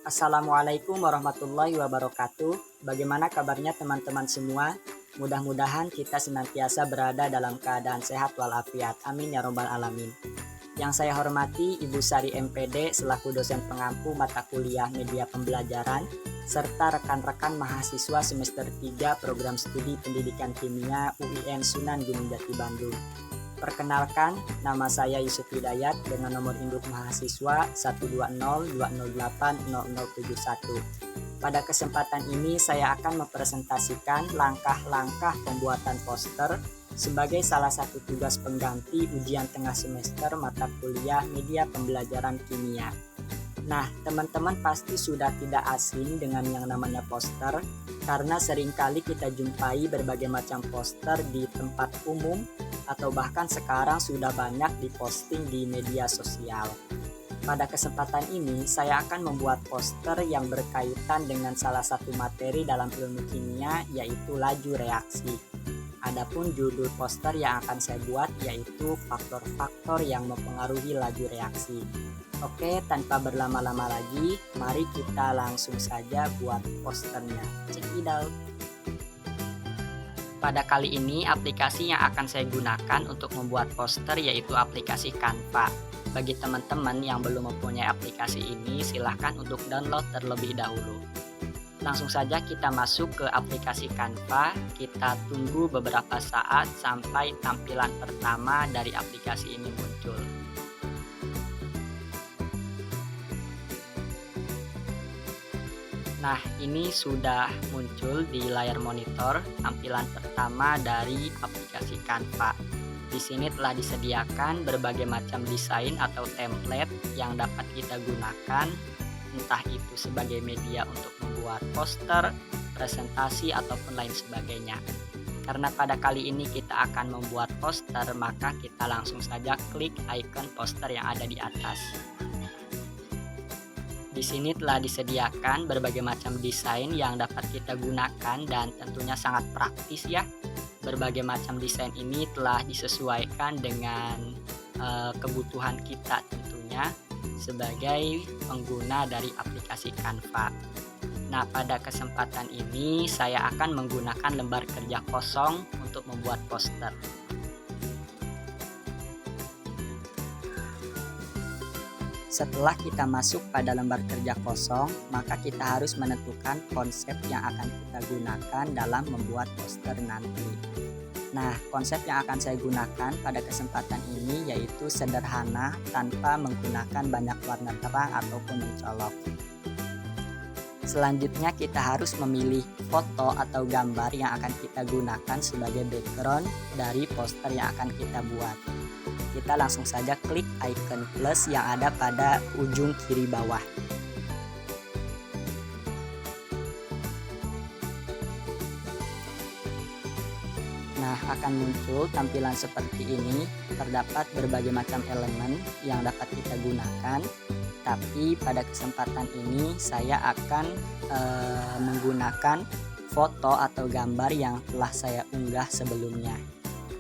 Assalamualaikum warahmatullahi wabarakatuh. Bagaimana kabarnya teman-teman semua? Mudah-mudahan kita senantiasa berada dalam keadaan sehat walafiat. Amin ya robbal alamin. Yang saya hormati Ibu Sari MPD selaku dosen pengampu mata kuliah media pembelajaran serta rekan-rekan mahasiswa semester 3 program studi pendidikan kimia UIN Sunan Gunung Jati Bandung. Perkenalkan, nama saya Yusuf Hidayat dengan nomor induk mahasiswa 12020800071. Pada kesempatan ini saya akan mempresentasikan langkah-langkah pembuatan poster sebagai salah satu tugas pengganti ujian tengah semester mata kuliah media pembelajaran kimia. Nah, teman-teman pasti sudah tidak asing dengan yang namanya poster karena seringkali kita jumpai berbagai macam poster di tempat umum atau bahkan sekarang sudah banyak diposting di media sosial. Pada kesempatan ini, saya akan membuat poster yang berkaitan dengan salah satu materi dalam ilmu kimia, yaitu laju reaksi. Adapun judul poster yang akan saya buat yaitu faktor-faktor yang mempengaruhi laju reaksi. Oke, tanpa berlama-lama lagi, mari kita langsung saja buat posternya. Check it out. Pada kali ini, aplikasi yang akan saya gunakan untuk membuat poster yaitu aplikasi Canva. Bagi teman-teman yang belum mempunyai aplikasi ini, silahkan untuk download terlebih dahulu. Langsung saja kita masuk ke aplikasi Canva, kita tunggu beberapa saat sampai tampilan pertama dari aplikasi ini muncul. Nah, ini sudah muncul di layar monitor tampilan pertama dari aplikasi Canva. Di sini telah disediakan berbagai macam desain atau template yang dapat kita gunakan, entah itu sebagai media untuk membuat poster, presentasi, ataupun lain sebagainya. Karena pada kali ini kita akan membuat poster, maka kita langsung saja klik icon poster yang ada di atas. Di sini telah disediakan berbagai macam desain yang dapat kita gunakan dan tentunya sangat praktis ya. Berbagai macam desain ini telah disesuaikan dengan kebutuhan kita tentunya sebagai pengguna dari aplikasi Canva. Nah, pada kesempatan ini saya akan menggunakan lembar kerja kosong untuk membuat poster. Setelah kita masuk pada lembar kerja kosong, maka kita harus menentukan konsep yang akan kita gunakan dalam membuat poster nanti. Nah, konsep yang akan saya gunakan pada kesempatan ini yaitu sederhana tanpa menggunakan banyak warna terang ataupun mencolok. Selanjutnya kita harus memilih foto atau gambar yang akan kita gunakan sebagai background dari poster yang akan kita buat. Kita langsung saja klik icon plus yang ada pada ujung kiri bawah. Nah, akan muncul tampilan seperti ini. Terdapat berbagai macam elemen yang dapat kita gunakan. Tapi pada kesempatan ini saya akan menggunakan foto atau gambar yang telah saya unggah sebelumnya.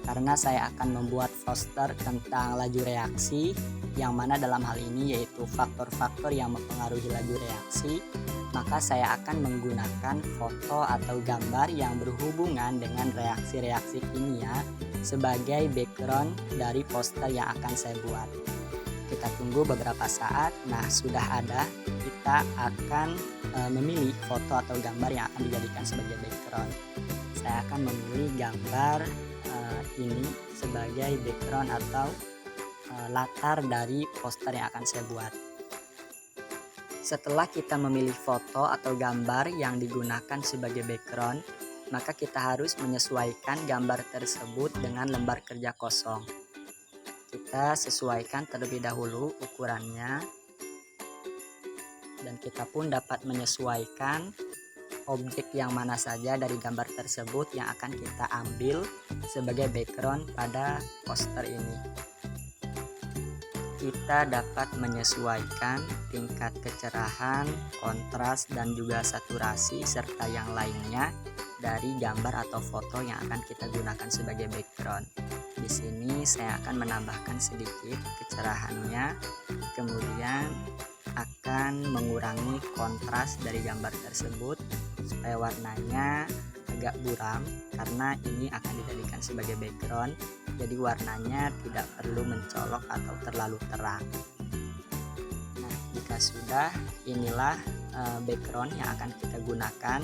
Karena saya akan membuat poster tentang laju reaksi, yang mana dalam hal ini yaitu faktor-faktor yang mempengaruhi laju reaksi, maka saya akan menggunakan foto atau gambar yang berhubungan dengan reaksi-reaksi kimia sebagai background dari poster yang akan saya buat. Kita tunggu beberapa saat. Nah, sudah ada. Kita akan memilih foto atau gambar yang akan dijadikan sebagai background. Saya akan memilih gambar ini sebagai background atau latar dari poster yang akan saya buat. Setelah kita memilih foto atau gambar yang digunakan sebagai background, maka kita harus menyesuaikan gambar tersebut dengan lembar kerja kosong. Kita sesuaikan terlebih dahulu ukurannya, dan kita pun dapat menyesuaikan objek yang mana saja dari gambar tersebut yang akan kita ambil sebagai background pada poster ini. Kita dapat menyesuaikan tingkat kecerahan, kontras, dan juga saturasi serta yang lainnya dari gambar atau foto yang akan kita gunakan sebagai background. Di sini saya akan menambahkan sedikit kecerahannya, kemudian akan akan mengurangi kontras dari gambar tersebut supaya warnanya agak buram, karena ini akan dijadikan sebagai background, jadi warnanya tidak perlu mencolok atau terlalu terang. Nah, jika sudah, inilah background yang akan kita gunakan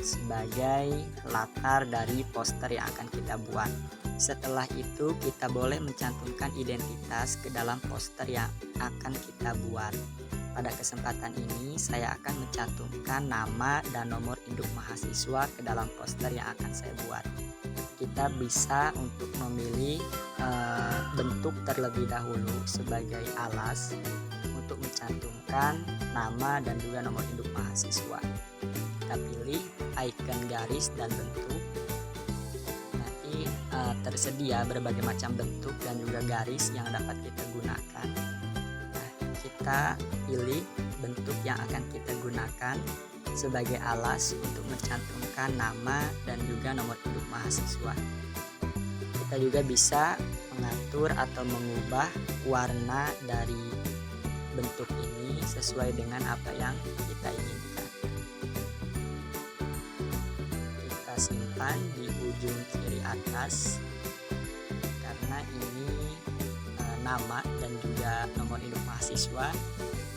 sebagai latar dari poster yang akan kita buat. Setelah itu kita boleh mencantumkan identitas ke dalam poster yang akan kita buat. Pada kesempatan ini saya akan mencantumkan nama dan nomor induk mahasiswa ke dalam poster yang akan saya buat. Kita bisa untuk memilih bentuk terlebih dahulu sebagai alas untuk mencantumkan nama dan juga nomor induk mahasiswa. Kita pilih icon garis dan bentuk. Nanti tersedia berbagai macam bentuk dan juga garis yang dapat kita gunakan. Nah, kita pilih bentuk yang akan kita gunakan sebagai alas untuk mencantumkan nama dan juga nomor induk mahasiswa. Kita juga bisa mengatur atau mengubah warna dari bentuk ini sesuai dengan apa yang kita inginkan. Kita simpan di ujung kiri atas karena ini nama dan juga nomor induk mahasiswa,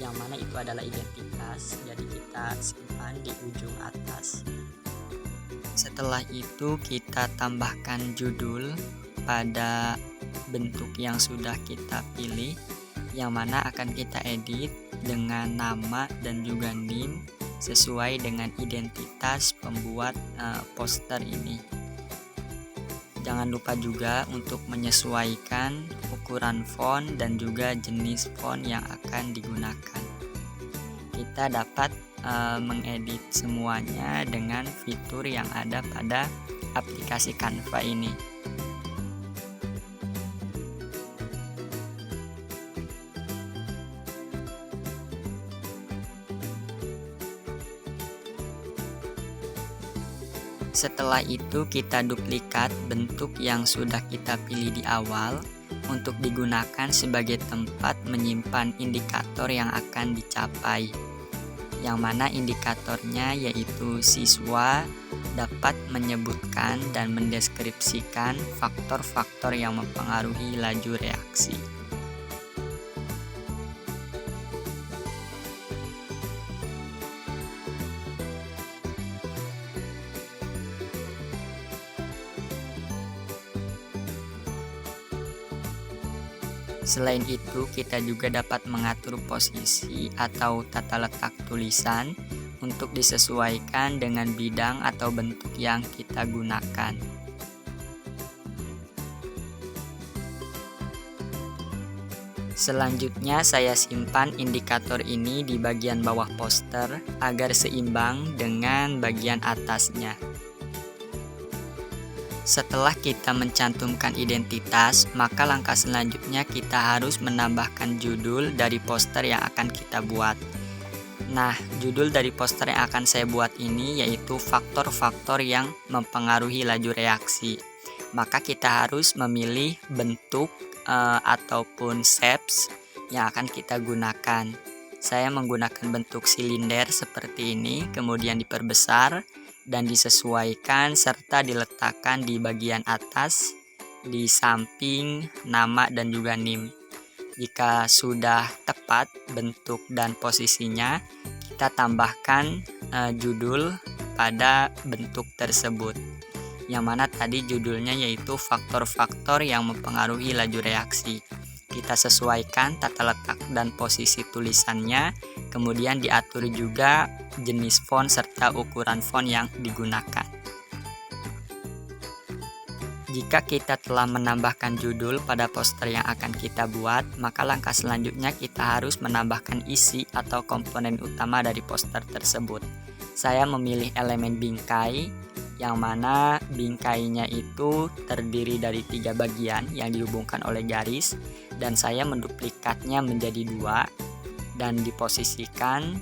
yang mana itu adalah identitas, jadi kita simpan di ujung atas. Setelah itu kita tambahkan judul pada bentuk yang sudah kita pilih, yang mana akan kita edit dengan nama dan juga NIM sesuai dengan identitas pembuat poster ini. Jangan lupa juga untuk menyesuaikan ukuran font dan juga jenis font yang akan digunakan. Kita dapat mengedit semuanya dengan fitur yang ada pada aplikasi Canva ini. Setelah itu kita duplikat bentuk yang sudah kita pilih di awal untuk digunakan sebagai tempat menyimpan indikator yang akan dicapai, yang mana indikatornya yaitu siswa dapat menyebutkan dan mendeskripsikan faktor-faktor yang mempengaruhi laju reaksi. Selain itu, kita juga dapat mengatur posisi atau tata letak tulisan untuk disesuaikan dengan bidang atau bentuk yang kita gunakan. Selanjutnya, saya simpan indikator ini di bagian bawah poster agar seimbang dengan bagian atasnya. Setelah kita mencantumkan identitas, maka langkah selanjutnya kita harus menambahkan judul dari poster yang akan kita buat. Nah, judul dari poster yang akan saya buat ini yaitu faktor-faktor yang mempengaruhi laju reaksi. Maka kita harus memilih bentuk ataupun shapes yang akan kita gunakan. Saya menggunakan bentuk silinder seperti ini, kemudian diperbesar dan disesuaikan serta diletakkan di bagian atas, di samping nama dan juga NIM. Jika sudah tepat bentuk dan posisinya, kita tambahkan judul pada bentuk tersebut, yang mana tadi judulnya yaitu faktor-faktor yang mempengaruhi laju reaksi. Kita sesuaikan tata letak dan posisi tulisannya, kemudian diatur juga jenis font serta ukuran font yang digunakan. Jika kita telah menambahkan judul pada poster yang akan kita buat, maka langkah selanjutnya kita harus menambahkan isi atau komponen utama dari poster tersebut. Saya memilih elemen bingkai, yang mana bingkainya itu terdiri dari 3 bagian yang dihubungkan oleh garis, dan saya menduplikatnya menjadi 2 dan diposisikan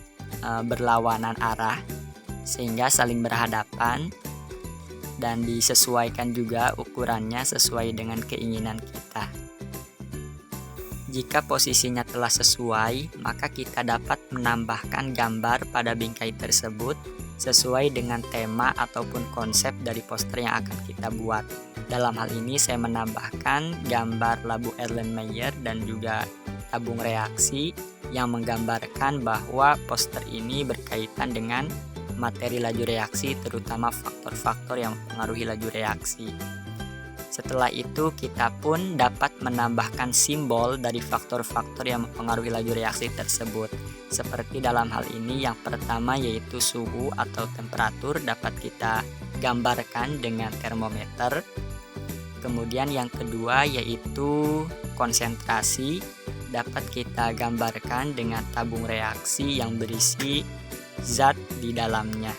berlawanan arah sehingga saling berhadapan, dan disesuaikan juga ukurannya sesuai dengan keinginan kita. Jika posisinya telah sesuai, maka kita dapat menambahkan gambar pada bingkai tersebut sesuai dengan tema ataupun konsep dari poster yang akan kita buat. Dalam hal ini saya menambahkan gambar labu Erlenmeyer dan juga tabung reaksi yang menggambarkan bahwa poster ini berkaitan dengan materi laju reaksi, terutama faktor-faktor yang mempengaruhi laju reaksi. Setelah itu kita pun dapat menambahkan simbol dari faktor-faktor yang mempengaruhi laju reaksi tersebut. Seperti dalam hal ini yang pertama yaitu suhu atau temperatur dapat kita gambarkan dengan termometer. Kemudian yang kedua yaitu konsentrasi dapat kita gambarkan dengan tabung reaksi yang berisi zat di dalamnya.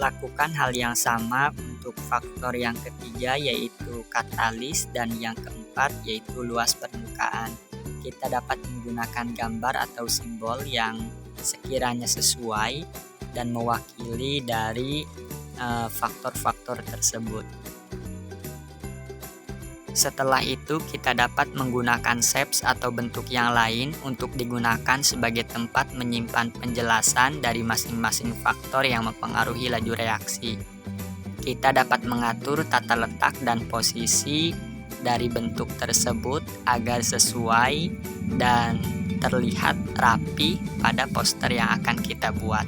Lakukan hal yang sama untuk faktor yang ketiga yaitu katalis dan yang keempat yaitu luas permukaan. Kita dapat menggunakan gambar atau simbol yang sekiranya sesuai dan mewakili dari faktor-faktor tersebut. Setelah itu kita dapat menggunakan shapes atau bentuk yang lain untuk digunakan sebagai tempat menyimpan penjelasan dari masing-masing faktor yang mempengaruhi laju reaksi. Kita dapat mengatur tata letak dan posisi dari bentuk tersebut agar sesuai dan terlihat rapi pada poster yang akan kita buat.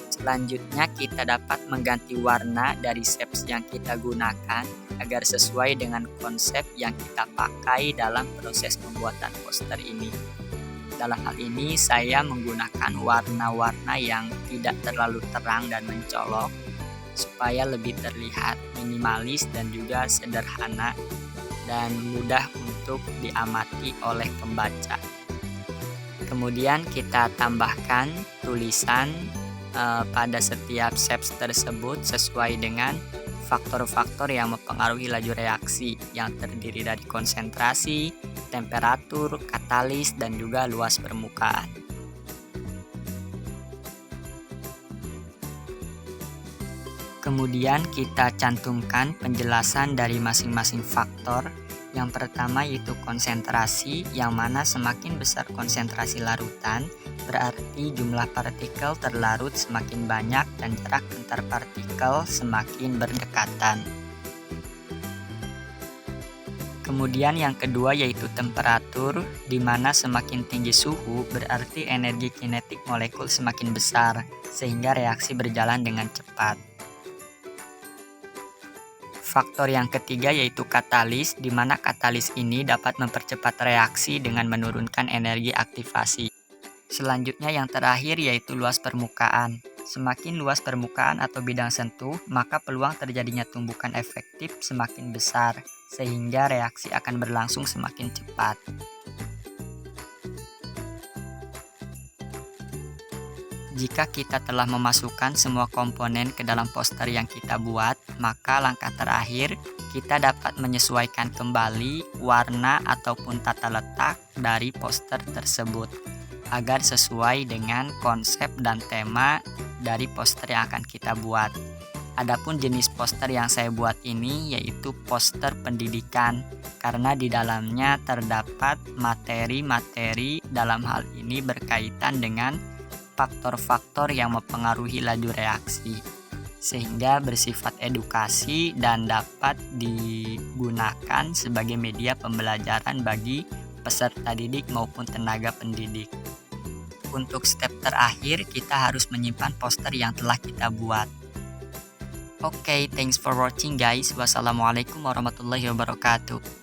Selanjutnya kita dapat mengganti warna dari shapes yang kita gunakan agar sesuai dengan konsep yang kita pakai dalam proses pembuatan poster ini. Dalam hal ini saya menggunakan warna-warna yang tidak terlalu terang dan mencolok supaya lebih terlihat minimalis dan juga sederhana dan mudah untuk diamati oleh pembaca. Kemudian kita tambahkan tulisan pada setiap shapes tersebut sesuai dengan faktor-faktor yang mempengaruhi laju reaksi yang terdiri dari konsentrasi, temperatur, katalis, dan juga luas permukaan. Kemudian kita cantumkan penjelasan dari masing-masing faktor. Yang pertama yaitu konsentrasi, yang mana semakin besar konsentrasi larutan, berarti jumlah partikel terlarut semakin banyak dan jarak antar partikel semakin berdekatan. Kemudian yang kedua yaitu temperatur, di mana semakin tinggi suhu berarti energi kinetik molekul semakin besar, sehingga reaksi berjalan dengan cepat. Faktor yang ketiga yaitu katalis, di mana katalis ini dapat mempercepat reaksi dengan menurunkan energi aktivasi. Selanjutnya yang terakhir yaitu luas permukaan. Semakin luas permukaan atau bidang sentuh, maka peluang terjadinya tumbukan efektif semakin besar, sehingga reaksi akan berlangsung semakin cepat. Jika kita telah memasukkan semua komponen ke dalam poster yang kita buat, maka langkah terakhir kita dapat menyesuaikan kembali warna ataupun tata letak dari poster tersebut agar sesuai dengan konsep dan tema dari poster yang akan kita buat. Adapun jenis poster yang saya buat ini yaitu poster pendidikan, karena di dalamnya terdapat materi-materi dalam hal ini berkaitan dengan faktor-faktor yang mempengaruhi laju reaksi, sehingga bersifat edukasi dan dapat digunakan sebagai media pembelajaran bagi peserta didik maupun tenaga pendidik. Untuk step terakhir, kita harus menyimpan poster yang telah kita buat. Oke, thanks for watching guys. Wassalamualaikum warahmatullahi wabarakatuh.